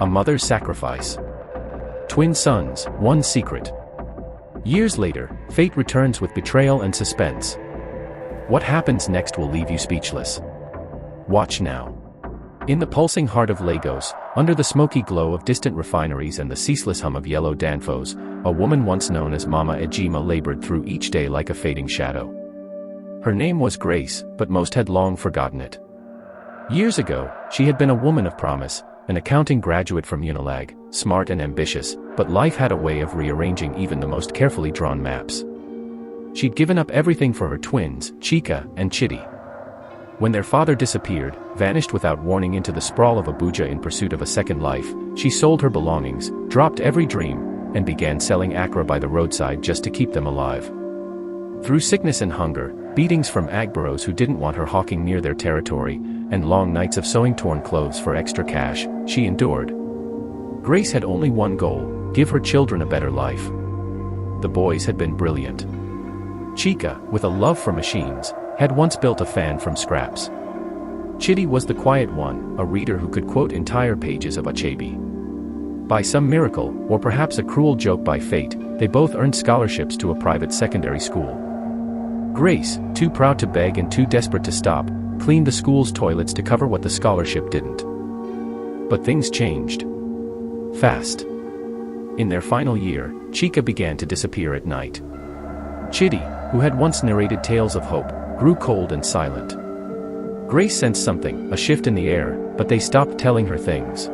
A mother's sacrifice. Twin sons, one secret. Years later, fate returns with betrayal and suspense. What happens next will leave you speechless. Watch now. In the pulsing heart of Lagos, under the smoky glow of distant refineries and the ceaseless hum of yellow danfos, a woman once known as Mama Ejima labored through each day like a fading shadow. Her name was Grace, but most had long forgotten it. Years ago, she had been a woman of promise, an accounting graduate from Unilag, smart and ambitious, but life had a way of rearranging even the most carefully drawn maps. She'd given up everything for her twins, Chika and Chitty. When their father disappeared, vanished without warning into the sprawl of Abuja in pursuit of a second life, she sold her belongings, dropped every dream, and began selling Accra by the roadside just to keep them alive. Through sickness and hunger, beatings from Agboros who didn't want her hawking near their territory, and long nights of sewing torn clothes for extra cash, she endured. Grace had only one goal: give her children a better life. The boys had been brilliant. Chika, with a love for machines, had once built a fan from scraps. Chitty was the quiet one, a reader who could quote entire pages of Achebe. By some miracle, or perhaps a cruel joke by fate, they both earned scholarships to a private secondary school. Grace, too proud to beg and too desperate to stop, cleaned the school's toilets to cover what the scholarship didn't. But things changed. Fast. In their final year, Chika began to disappear at night. Chitty, who had once narrated tales of hope, grew cold and silent. Grace sensed something, a shift in the air, but they stopped telling her things.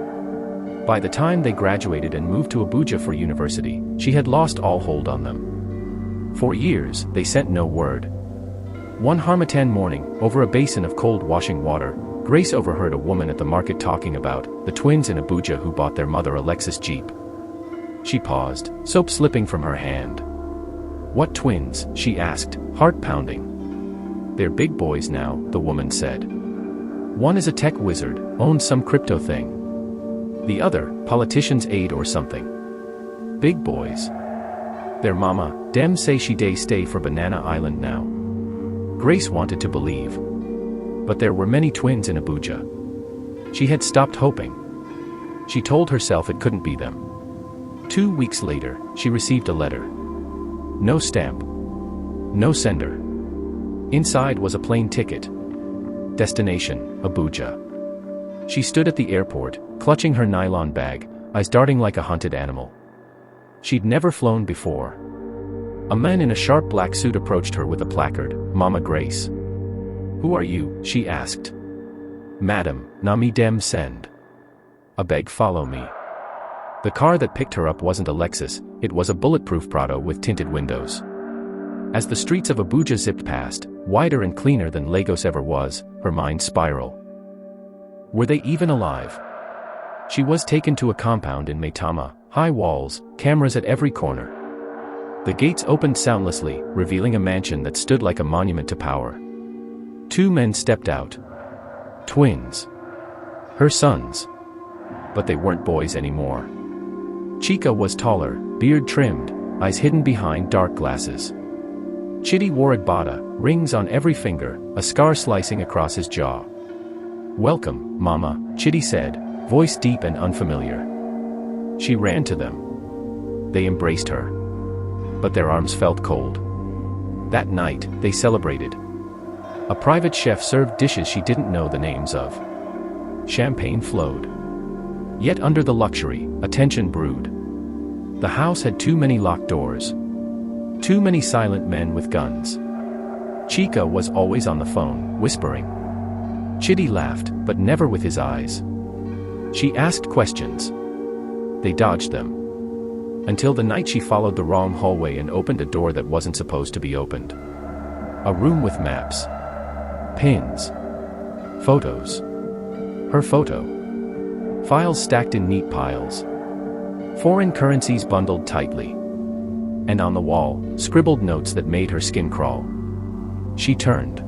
By the time they graduated and moved to Abuja for university, she had lost all hold on them. For years, they sent no word. One Harmattan morning, over a basin of cold washing water, Grace overheard a woman at the market talking about the twins in Abuja who bought their mother a Lexus Jeep. She paused, soap slipping from her hand. "What twins?" she asked, heart pounding. "They're big boys now," the woman said. "One is a tech wizard, owns some crypto thing. The other, politician's aide or something. Big boys. Their mama, dem say she dey stay for Banana Island now." Grace wanted to believe. But there were many twins in Abuja. She had stopped hoping. She told herself it couldn't be them. 2 weeks later, she received a letter. No stamp. No sender. Inside was a plane ticket. Destination, Abuja. She stood at the airport, clutching her nylon bag, eyes darting like a hunted animal. She'd never flown before. A man in a sharp black suit approached her with a placard, "Mama Grace." "Who are you?" she asked. "Madam, Nami Dem Send. I beg follow me." The car that picked her up wasn't a Lexus, it was a bulletproof Prado with tinted windows. As the streets of Abuja zipped past, wider and cleaner than Lagos ever was, her mind spiraled. Were they even alive? She was taken to a compound in Maitama, high walls, cameras at every corner. The gates opened soundlessly, revealing a mansion that stood like a monument to power. 2 men stepped out. Twins. Her sons. But they weren't boys anymore. Chika was taller, beard trimmed, eyes hidden behind dark glasses. Chitty wore agbada, rings on every finger, a scar slicing across his jaw. "Welcome, Mama," Chitty said, voice deep and unfamiliar. She ran to them. They embraced her. But their arms felt cold. That night, they celebrated. A private chef served dishes she didn't know the names of. Champagne flowed. Yet under the luxury, a tension brewed. The house had too many locked doors. Too many silent men with guns. Chika was always on the phone, whispering. Chitty laughed, but never with his eyes. She asked questions. They dodged them. Until the night she followed the wrong hallway and opened a door that wasn't supposed to be opened. A room with maps. Pins. Photos. Her photo. Files stacked in neat piles. Foreign currencies bundled tightly. And on the wall, scribbled notes that made her skin crawl. She turned.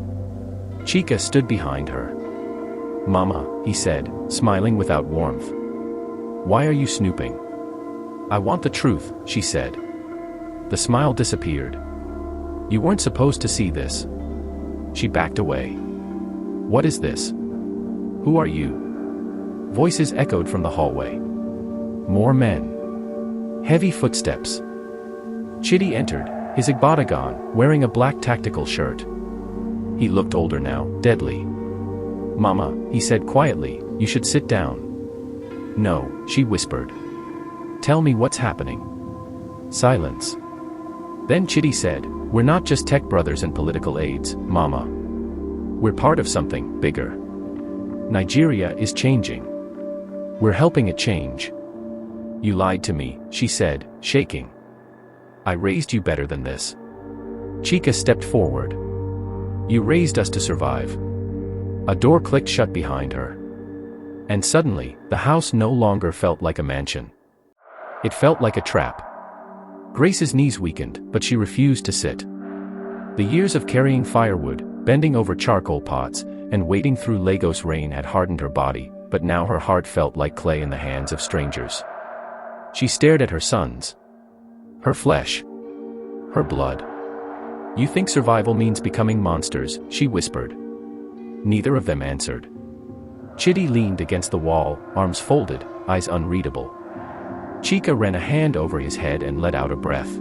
Chika stood behind her. "Mama," he said, smiling without warmth. "Why are you snooping?" "I want the truth," she said. The smile disappeared. "You weren't supposed to see this." She backed away. "What is this? Who are you?" Voices echoed from the hallway. More men. Heavy footsteps. Chitty entered, his Igbatagon, wearing a black tactical shirt. He looked older now, deadly. "Mama," he said quietly, "you should sit down." "No," she whispered. "Tell me what's happening." Silence. Then Chitty said, "We're not just tech brothers and political aides, Mama. We're part of something bigger. Nigeria is changing. We're helping it change." "You lied to me," she said, shaking. "I raised you better than this." Chika stepped forward. "You raised us to survive." A door clicked shut behind her. And suddenly, the house no longer felt like a mansion. It felt like a trap. Grace's knees weakened, but she refused to sit. The years of carrying firewood, bending over charcoal pots, and wading through Lagos rain had hardened her body, but now her heart felt like clay in the hands of strangers. She stared at her sons. Her flesh. Her blood. "You think survival means becoming monsters," she whispered. Neither of them answered. Chitty leaned against the wall, arms folded, eyes unreadable. Chika ran a hand over his head and let out a breath.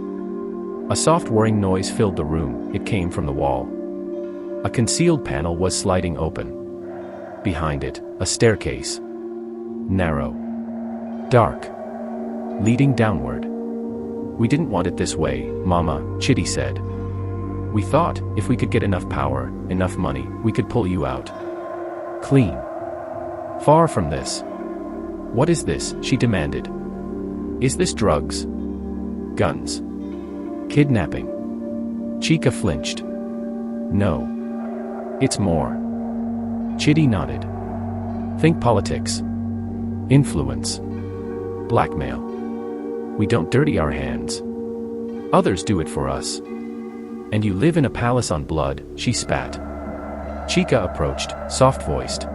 A soft whirring noise filled the room. It came from the wall. A concealed panel was sliding open. Behind it, a staircase. Narrow. Dark. Leading downward. "We didn't want it this way, Mama," Chitty said. "We thought, if we could get enough power, enough money, we could pull you out. Clean. Far from this." "What is this?" she demanded. "Is this drugs? Guns? Kidnapping?" Chika flinched. "No. It's more." Chitty nodded. "Think politics. Influence. Blackmail. We don't dirty our hands. Others do it for us. And you live in a palace on blood," she spat. Chika approached, soft-voiced.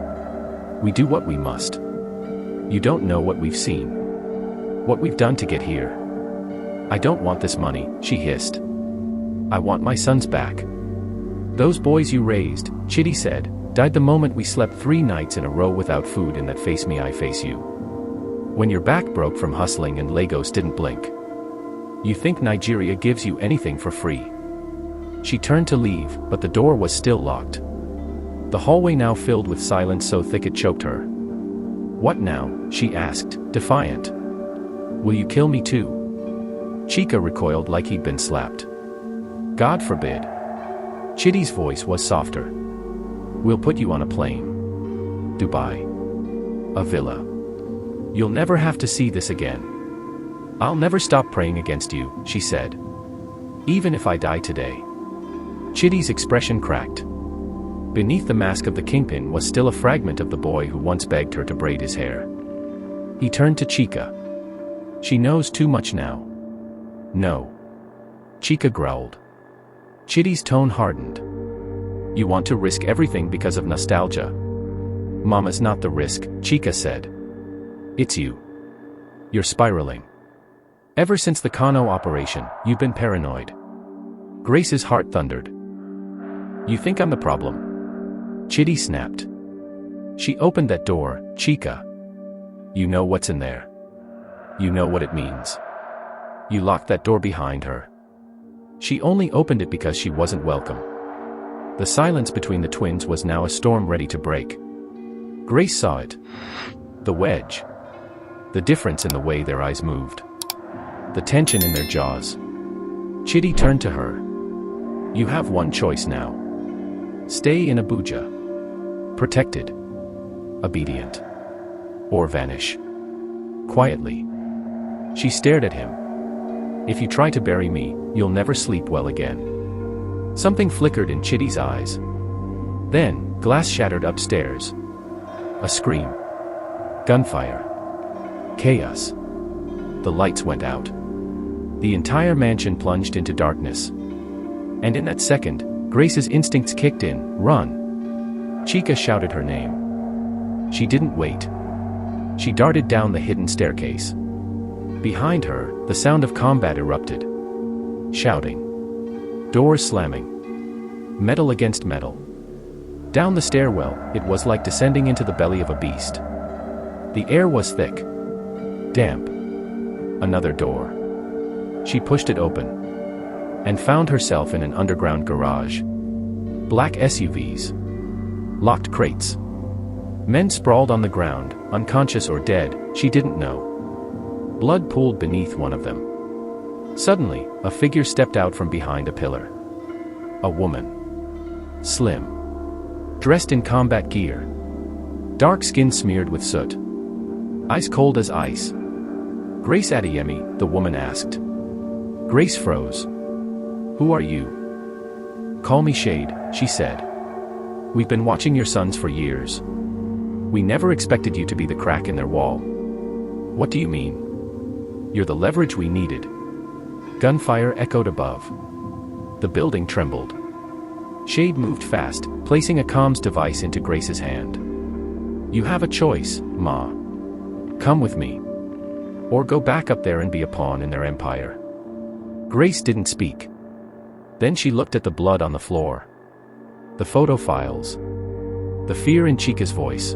"We do what we must. You don't know what we've seen. What we've done to get here. I don't want this money," she hissed. "I want my sons back. Those boys you raised," Chitty said, "died the moment we slept 3 nights in a row without food in that face me I face you. When your back broke from hustling and Lagos didn't blink. You think Nigeria gives you anything for free." She turned to leave, but the door was still locked. The hallway now filled with silence so thick it choked her. "What now?" she asked, defiant. "Will you kill me too?" Chika recoiled like he'd been slapped. "God forbid." Chitty's voice was softer. "We'll put you on a plane. Dubai. A villa. You'll never have to see this again. I'll never stop praying against you," she said. "Even if I die today." Chitty's expression cracked. Beneath the mask of the kingpin was still a fragment of the boy who once begged her to braid his hair. He turned to Chika. "She knows too much now." "No." Chika growled. Chitty's tone hardened. "You want to risk everything because of nostalgia?" "Mama's not the risk," Chika said. "It's you. You're spiraling. Ever since the Kano operation, you've been paranoid." Grace's heart thundered. "You think I'm the problem?" Chitty snapped. "She opened that door, Chika. You know what's in there. You know what it means. You locked that door behind her. She only opened it because she wasn't welcome." The silence between the twins was now a storm ready to break. Grace saw it. The wedge. The difference in the way their eyes moved. The tension in their jaws. Chitty turned to her. "You have one choice now. Stay in Abuja. Protected. Obedient. Or vanish. Quietly." She stared at him. "If you try to bury me, you'll never sleep well again." Something flickered in Chitty's eyes. Then, glass shattered upstairs. A scream. Gunfire. Chaos. The lights went out. The entire mansion plunged into darkness. And in that second, Grace's instincts kicked in. "Run!" Chika shouted her name. She didn't wait. She darted down the hidden staircase. Behind her, the sound of combat erupted. Shouting. Doors slamming. Metal against metal. Down the stairwell, it was like descending into the belly of a beast. The air was thick. Damp. Another door. She pushed it open and found herself in an underground garage. Black SUVs. Locked crates. Men sprawled on the ground, unconscious or dead, she didn't know. Blood pooled beneath one of them. Suddenly, a figure stepped out from behind a pillar. A woman. Slim. Dressed in combat gear. Dark skin smeared with soot. Ice cold as ice. "Grace Adeyemi?" the woman asked. Grace froze. "Who are you?" "Call me Shade," she said. "We've been watching your sons for years. We never expected you to be the crack in their wall." "What do you mean?" "You're the leverage we needed." Gunfire echoed above. The building trembled. Shade moved fast, placing a comms device into Grace's hand. "You have a choice, Ma. Come with me. Or go back up there and be a pawn in their empire." Grace didn't speak. Then she looked at the blood on the floor. The photo files. The fear in Chica's voice.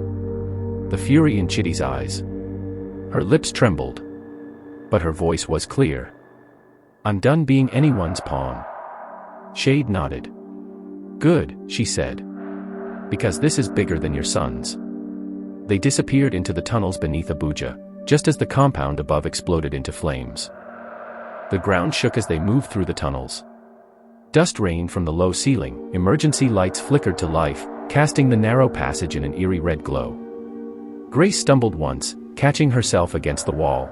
The fury in Chitty's eyes. Her lips trembled. But her voice was clear. "I'm done being anyone's pawn." Shade nodded. "Good," she said. "Because this is bigger than your sons." They disappeared into the tunnels beneath Abuja, just as the compound above exploded into flames. The ground shook as they moved through the tunnels. Dust rained from the low ceiling, emergency lights flickered to life, casting the narrow passage in an eerie red glow. Grace stumbled once, catching herself against the wall.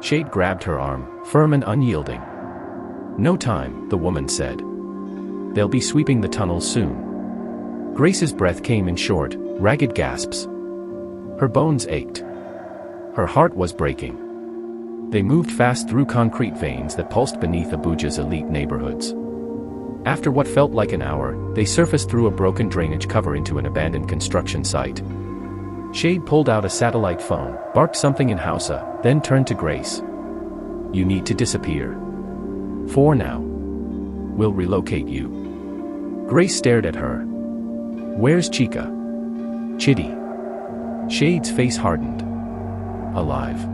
Shade grabbed her arm, firm and unyielding. "No time," the woman said. "They'll be sweeping the tunnels soon." Grace's breath came in short, ragged gasps. Her bones ached. Her heart was breaking. They moved fast through concrete veins that pulsed beneath Abuja's elite neighborhoods. After what felt like an hour, they surfaced through a broken drainage cover into an abandoned construction site. Shade pulled out a satellite phone, barked something in Hausa, then turned to Grace. "You need to disappear. For now. We'll relocate you." Grace stared at her. "Where's Chika?" "Chitty." Shade's face hardened. "Alive.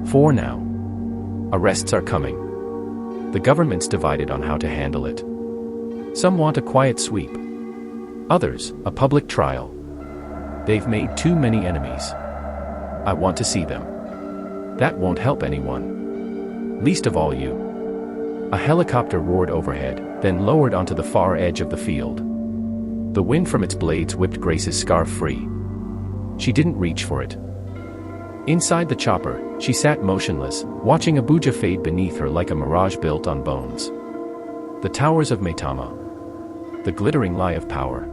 For now. Arrests are coming. The government's divided on how to handle it. Some want a quiet sweep. Others, a public trial. They've made too many enemies. I want to see them. That won't help anyone. Least of all you." A helicopter roared overhead, then lowered onto the far edge of the field. The wind from its blades whipped Grace's scarf free. She didn't reach for it. Inside the chopper, she sat motionless, watching Abuja fade beneath her like a mirage built on bones. The towers of Maitama. The glittering lie of power.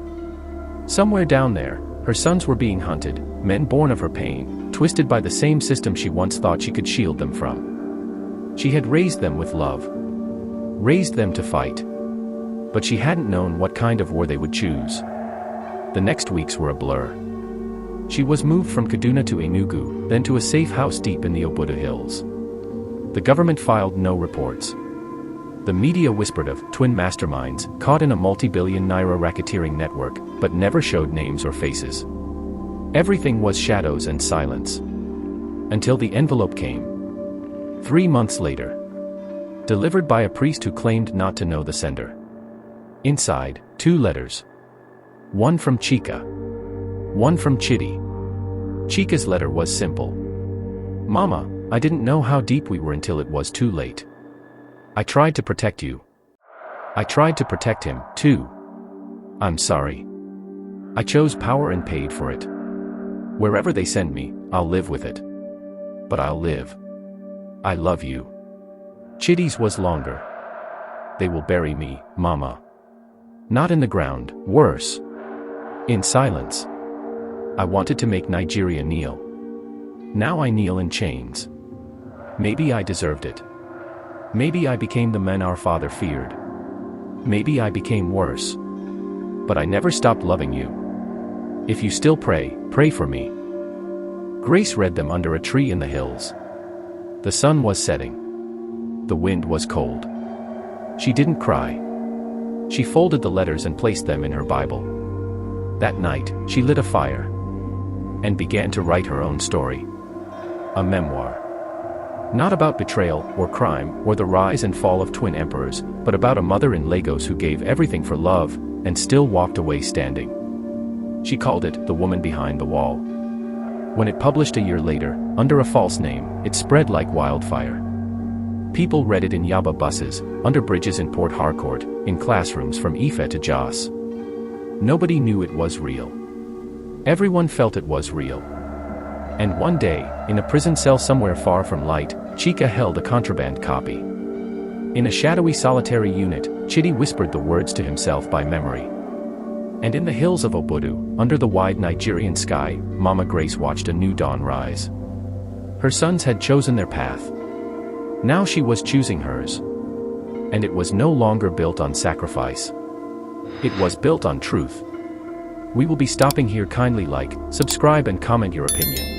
Somewhere down there, her sons were being hunted, men born of her pain, twisted by the same system she once thought she could shield them from. She had raised them with love. Raised them to fight. But she hadn't known what kind of war they would choose. The next weeks were a blur. She was moved from Kaduna to Enugu, then to a safe house deep in the Obudu Hills. The government filed no reports. The media whispered of twin masterminds caught in a multi-billion naira racketeering network, but never showed names or faces. Everything was shadows and silence. Until the envelope came. 3 months later. Delivered by a priest who claimed not to know the sender. Inside, 2 letters. One from Chika. One from Chitty. Chika's letter was simple. "Mama, I didn't know how deep we were until it was too late. I tried to protect you. I tried to protect him, too. I'm sorry. I chose power and paid for it. Wherever they send me, I'll live with it. But I'll live. I love you." Chitty's was longer. "They will bury me, Mama. Not in the ground, worse. In silence. I wanted to make Nigeria kneel. Now I kneel in chains. Maybe I deserved it. Maybe I became the men our father feared. Maybe I became worse. But I never stopped loving you. If you still pray, pray for me." Grace read them under a tree in the hills. The sun was setting. The wind was cold. She didn't cry. She folded the letters and placed them in her Bible. That night, she lit a fire. And began to write her own story. A memoir. Not about betrayal, or crime, or the rise and fall of twin emperors, but about a mother in Lagos who gave everything for love, and still walked away standing. She called it The Woman Behind the Wall. When it published a year later, under a false name, it spread like wildfire. People read it in Yaba buses, under bridges in Port Harcourt, in classrooms from Ife to Jos. Nobody knew it was real. Everyone felt it was real. And one day, in a prison cell somewhere far from light, Chika held a contraband copy. In a shadowy solitary unit, Chidi whispered the words to himself by memory. And in the hills of Obudu, under the wide Nigerian sky, Mama Grace watched a new dawn rise. Her sons had chosen their path. Now she was choosing hers. And it was no longer built on sacrifice. It was built on truth. We will be stopping here. Kindly like, subscribe and comment your opinion.